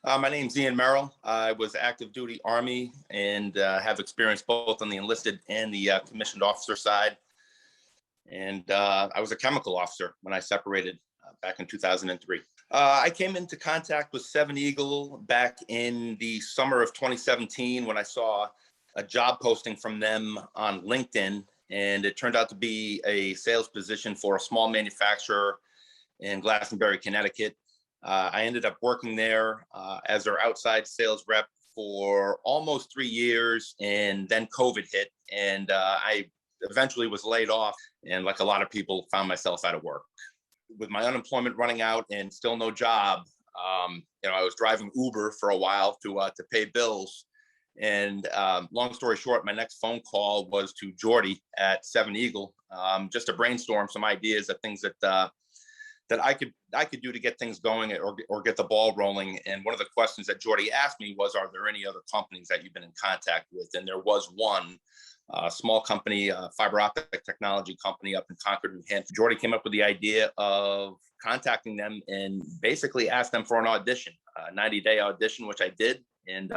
My name's Ian Merrill. I was active duty Army and have experience both on the enlisted and the commissioned officer side. And I was a chemical officer when I separated back in 2003. I came into contact with Seven Eagle back in the summer of 2017 when I saw a job posting from them on LinkedIn. And it turned out to be a sales position for a small manufacturer in Glastonbury, Connecticut. I ended up working there as their outside sales rep for almost 3 years, and then COVID hit, and I eventually was laid off, and like a lot of people, found myself out of work. With my unemployment running out and still no job, I was driving Uber for a while to pay bills. And long story short, my next phone call was to Jordy at Seven Eagle, just to brainstorm some ideas of things that I could do to get things going or get the ball rolling. And one of the questions that Jordy asked me was, are there any other companies that you've been in contact with? And there was one small company, fiber optic technology company up in Concord, New Hampshire. Jordy came up with the idea of contacting them and basically asked them for an audition, a 90-day audition, which I did. And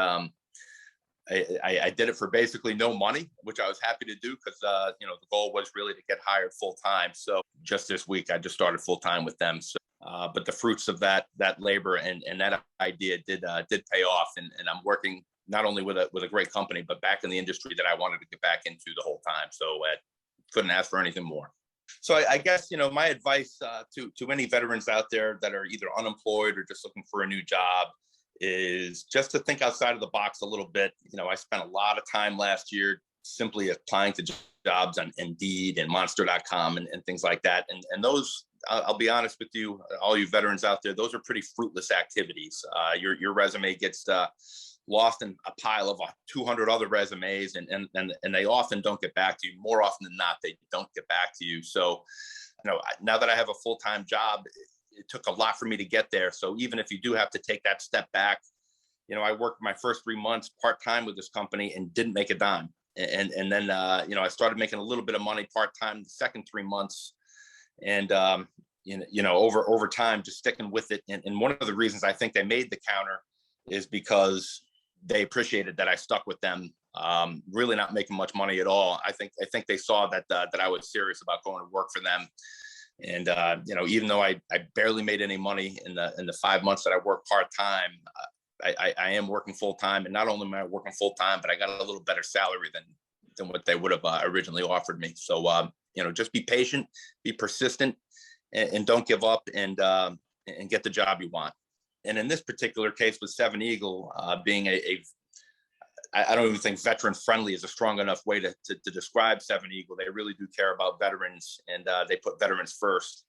I did it for basically no money, which I was happy to do because, the goal was really to get hired full time. So just this week, I just started full time with them. So, but the fruits of that labor and that idea did pay off. And I'm working not only with a great company, but back in the industry that I wanted to get back into the whole time. So I couldn't ask for anything more. So I guess, my advice to any veterans out there that are either unemployed or just looking for a new job is just to think outside of the box a little bit. I spent a lot of time last year simply applying to jobs on Indeed and Monster.com and things like that. And those, I'll be honest with you, all you veterans out there, those are pretty fruitless activities. Your resume gets lost in a pile of 200 other resumes, and they often don't get back to you. More often than not, they don't get back to you. So, now that I have a full-time job, it took a lot for me to get there. So even if you do have to take that step back, I worked my first 3 months part-time with this company and didn't make a dime. And then, I started making a little bit of money part-time the second 3 months. And, over time, just sticking with it. And one of the reasons I think they made the counter is because they appreciated that I stuck with them, really not making much money at all. I think they saw that I was serious about going to work for them. And, even though I barely made any money in the 5 months that I worked part-time, I am working full-time. And not only am I working full-time, but I got a little better salary than what they would have originally offered me. So, just be patient, be persistent, and don't give up, and get the job you want. And in this particular case with Seven Eagle, being I don't even think veteran friendly is a strong enough way to describe Seven Eagle. They really do care about veterans, and they put veterans first.